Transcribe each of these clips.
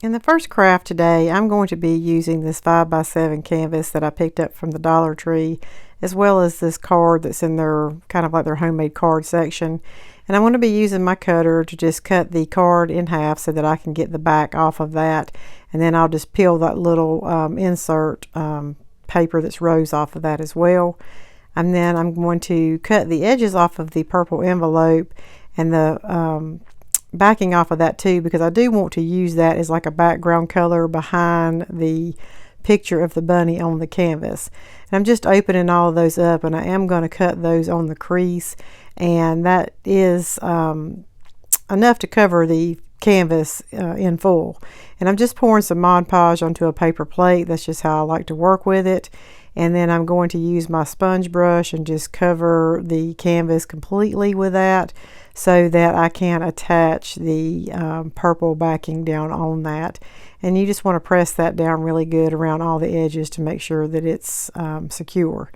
In the first craft today, I'm going to be using this 5x7 canvas that I picked up from the Dollar Tree, as well as this card that's in their kind of like their homemade card section. And I'm going to be using my cutter to just cut the card in half so that I can get the back off of that. And then I'll just peel that little insert paper that's rose off of that as well. And then I'm going to cut the edges off of the purple envelope and the backing off of that too, because I do want to use that as like a background color behind the picture of the bunny on the canvas. And I'm just opening all of those up, and I am going to cut those on the crease, and that is enough to cover the canvas in full. And I'm just pouring some Mod Podge onto a paper plate. That's just how I like to work with it. And then I'm going to use my sponge brush and just cover the canvas completely with that so that I can attach the purple backing down on that. And you just want to press that down really good around all the edges to make sure that it's secure.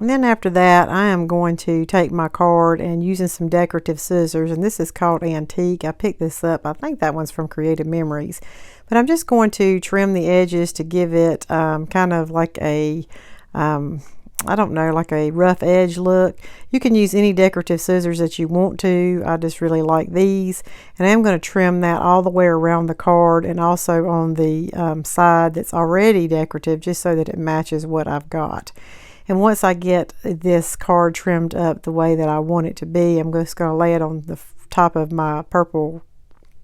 And then after that, I am going to take my card and using some decorative scissors, and this is called Antique. I picked this up. I think that one's from Creative Memories. But I'm just going to trim the edges to give it kind of like a, I don't know, like a rough edge look. You can use any decorative scissors that you want to. I just really like these. And I'm going to trim that all the way around the card and also on the side that's already decorative, just so that it matches what I've got. And once I get this card trimmed up the way that I want it to be, I'm just going to lay it on the top of my purple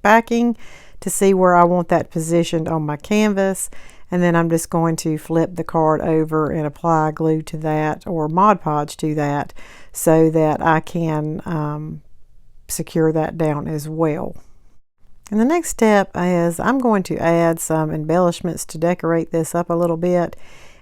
backing to see where I want that positioned on my canvas. And then I'm just going to flip the card over and apply glue to that, or Mod Podge to that, so that I can secure that down as well. And the next step is I'm going to add some embellishments to decorate this up a little bit.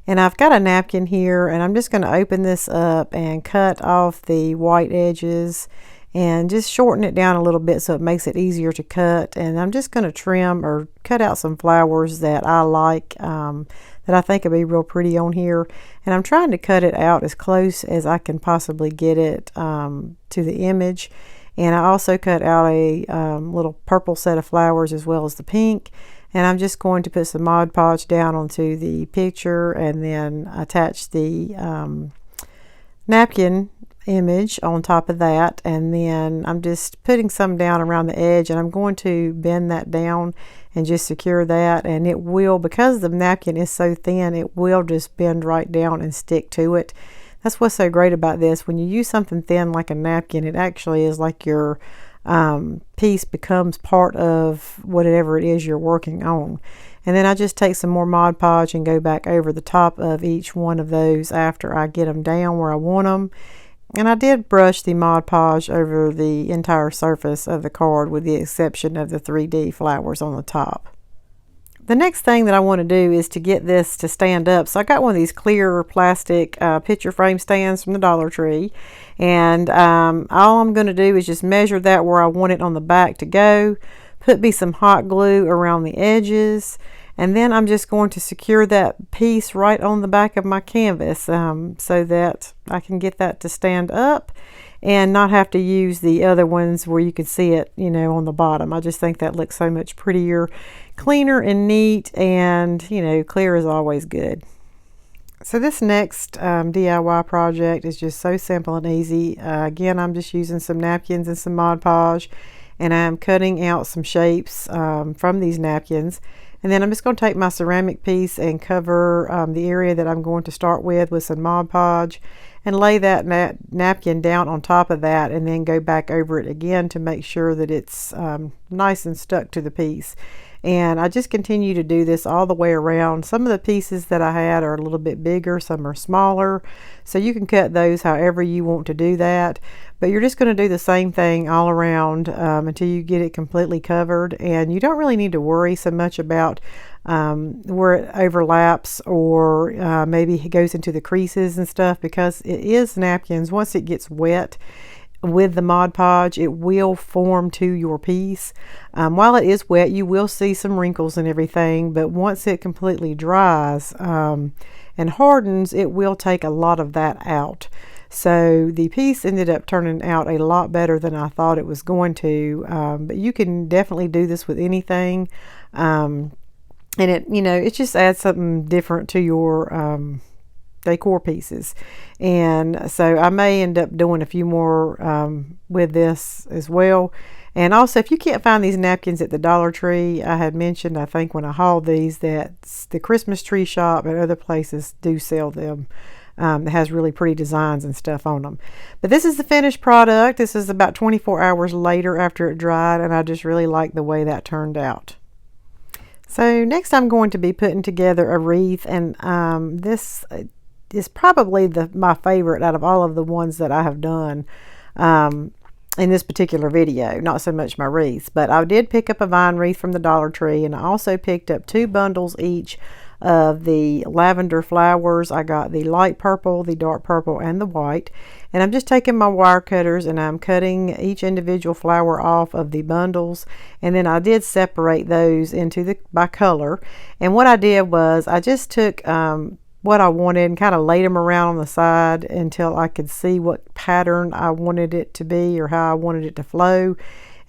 And I've got a napkin here, and I'm just going to open this up and cut off the white edges and just shorten it down a little bit so it makes it easier to cut. And I'm just going to trim or cut out some flowers that I like, that I think would be real pretty on here. And I'm trying to cut it out as close as I can possibly get it to the image. And I also cut out a little purple set of flowers as well as the pink. And I'm just going to put some Mod Podge down onto the picture and then attach the napkin image on top of that. And then I'm just putting some down around the edge, and I'm going to bend that down and just secure that. And it will, because the napkin is so thin, it will just bend right down and stick to it. That's what's so great about this. When you use something thin like a napkin, it actually is like your piece becomes part of whatever it is you're working on. And then I just take some more Mod Podge and go back over the top of each one of those after I get them down where I want them. And I did brush the Mod Podge over the entire surface of the card with the exception of the 3D flowers on the top. The next thing that I want to do is to get this to stand up. So I got one of these clear plastic picture frame stands from the Dollar Tree. And all I'm going to do is just measure that where I want it on the back to go. Put me some hot glue around the edges. And then I'm just going to secure that piece right on the back of my canvas so that I can get that to stand up and not have to use the other ones where you can see it, you know, on the bottom. I just think that looks so much prettier, cleaner and neat, and, you know, clear is always good. So this next DIY project is just so simple and easy. Again, I'm just using some napkins and some Mod Podge, and I'm cutting out some shapes from these napkins. And then I'm just going to take my ceramic piece and cover the area that I'm going to start with some Mod Podge and lay that napkin down on top of that, and then go back over it again to make sure that it's nice and stuck to the piece. And I just continue to do this all the way around. Some of the pieces that I had are a little bit bigger, some are smaller, so you can cut those however you want to do that. But you're just going to do the same thing all around until you get it completely covered. And you don't really need to worry so much about where it overlaps or maybe it goes into the creases and stuff, because it is napkins. Once it gets wet with the Mod Podge, it will form to your piece. While it is wet, you will see some wrinkles and everything, but once it completely dries and hardens, it will take a lot of that out. So the piece ended up turning out a lot better than I thought it was going to, but you can definitely do this with anything. And it just adds something different to your decor pieces. And so I may end up doing a few more with this as well. And also, if you can't find these napkins at the Dollar Tree, I had mentioned, I think when I hauled these, that the Christmas Tree Shop and other places do sell them. It has really pretty designs and stuff on them. But this is the finished product. This is about 24 hours later after it dried, and I just really like the way that turned out. So next I'm going to be putting together a wreath, and this is probably my favorite out of all of the ones that I have done in this particular video. Not so much my wreaths, but I did pick up a vine wreath from the Dollar Tree, and I also picked up 2 bundles each of the lavender flowers. I got the light purple, the dark purple, and the white. And I'm just taking my wire cutters and I'm cutting each individual flower off of the bundles. And then I did separate those by color. And what I did was I just took what I wanted and kind of laid them around on the side until I could see what pattern I wanted it to be or how I wanted it to flow.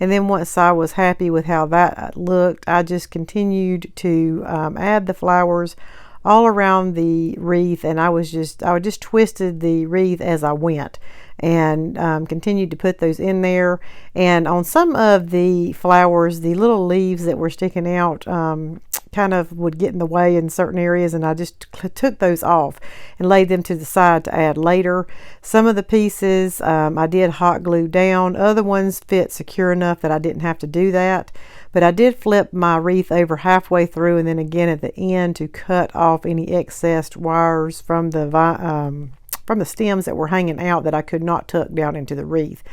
And then once I was happy with how that looked, I just continued to add the flowers all around the wreath, and I just twisted the wreath as I went, and continued to put those in there. And on some of the flowers, the little leaves that were sticking out kind of would get in the way in certain areas, and I just took those off and laid them to the side to add later. Some of the pieces I did hot glue down. Other ones fit secure enough that I didn't have to do that. But I did flip my wreath over halfway through and then again at the end to cut off any excess wires from the stems that were hanging out that I could not tuck down into the wreath.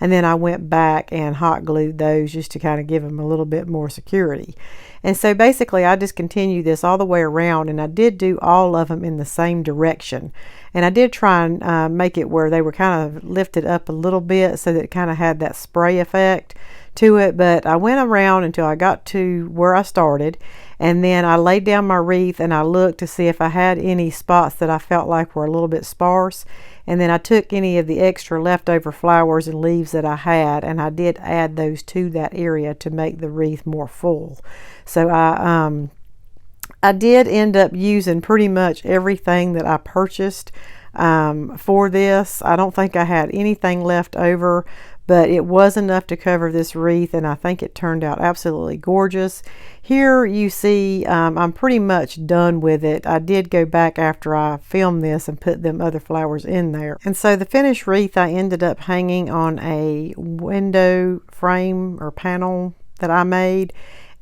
And then I went back and hot glued those just to kind of give them a little bit more security. And so basically I just continued this all the way around, and I did do all of them in the same direction. And I did try and make it where they were kind of lifted up a little bit so that it kind of had that spray effect to it. But I went around until I got to where I started, and then I laid down my wreath and I looked to see if I had any spots that I felt like were a little bit sparse. And then I took any of the extra leftover flowers and leaves that I had, and I did add those to that area to make the wreath more full. So I did end up using pretty much everything that I purchased for this. I don't think I had anything left over, but it was enough to cover this wreath, and I think it turned out absolutely gorgeous. Here you see I'm pretty much done with it. I did go back after I filmed this and put them other flowers in there. And so the finished wreath I ended up hanging on a window frame or panel that I made,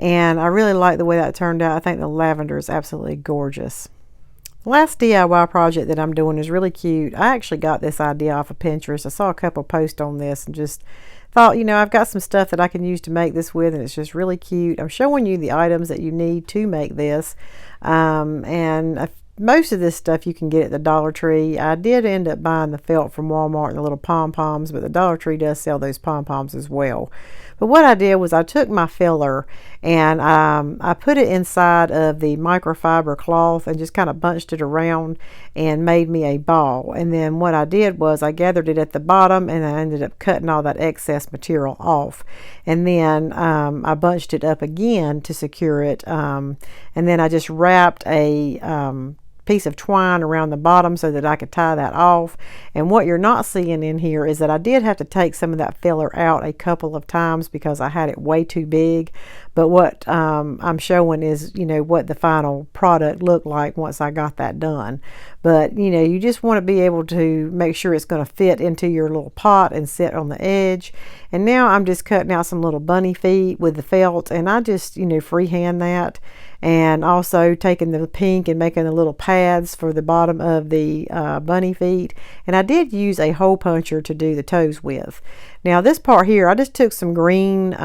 and I really like the way that turned out. I think the lavender is absolutely gorgeous. The last DIY project that I'm doing is really cute. I actually got this idea off of Pinterest. I saw a couple posts on this and just thought, I've got some stuff that I can use to make this with, and it's just really cute. I'm showing you the items that you need to make this. Most of this stuff you can get at the Dollar Tree. I did end up buying the felt from Walmart and the little pom-poms, but the Dollar Tree does sell those pom-poms as well. But what I did was I took my filler and I put it inside of the microfiber cloth and just kind of bunched it around and made me a ball. And then what I did was I gathered it at the bottom, and I ended up cutting all that excess material off. And then I bunched it up again to secure it. And then I just wrapped a piece of twine around the bottom so that I could tie that off. And what you're not seeing in here is that I did have to take some of that filler out a couple of times because I had it way too big. But what I'm showing is, what the final product looked like once I got that done. But, you just want to be able to make sure it's going to fit into your little pot and sit on the edge. And now I'm just cutting out some little bunny feet with the felt, and I just, freehand that. And also taking the pink and making the little pads for the bottom of the bunny feet. And I did use a hole puncher to do the toes with. Now this part here, I just took some green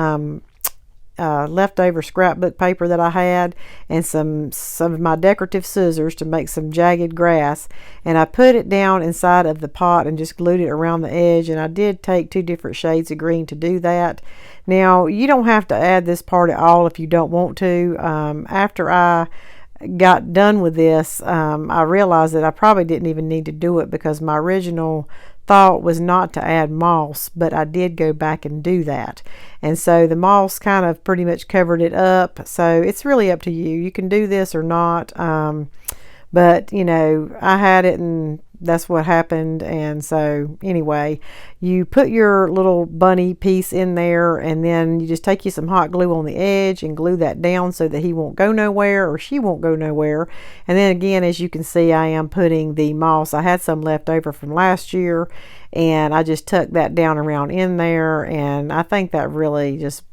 leftover scrapbook paper that I had and some of my decorative scissors to make some jagged grass, and I put it down inside of the pot and just glued it around the edge. And I did take 2 different shades of green to do that. Now you don't have to add this part at all if you don't want to. After I got done with this, I realized that I probably didn't even need to do it because my original thought was not to add moss, but I did go back and do that. And so the moss kind of pretty much covered it up. So it's really up to you. You can do this or not. But, you know, I had it and that's what happened. And so anyway, you put your little bunny piece in there, and then you just take you some hot glue on the edge and glue that down so that he won't go nowhere or she won't go nowhere. And then again, as you can see, I am putting the moss. I had some left over from last year, and I just tucked that down around in there, and I think that really just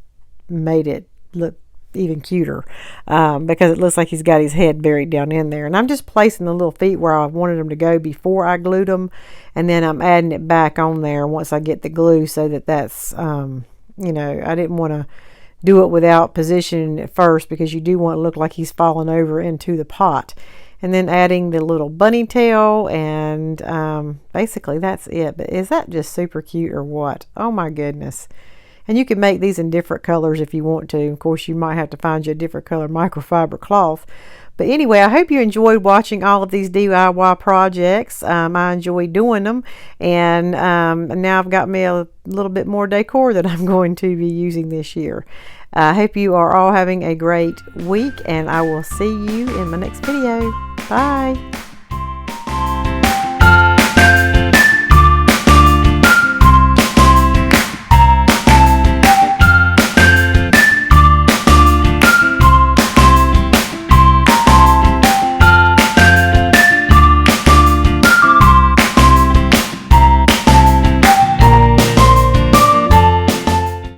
made it look even cuter, because it looks like he's got his head buried down in there. And I'm just placing the little feet where I wanted them to go before I glued them, and then I'm adding it back on there once I get the glue, so that that's you know, I didn't want to do it without positioning it first, because you do want it to look like he's falling over into the pot. And then adding the little bunny tail, and basically that's it. But is that just super cute or what? Oh my goodness. And you can make these in different colors if you want to. Of course, you might have to find you a different color microfiber cloth. But anyway, I hope you enjoyed watching all of these DIY projects. I enjoy doing them. And now I've got me a little bit more decor that I'm going to be using this year. I hope you are all having a great week, and I will see you in my next video. Bye.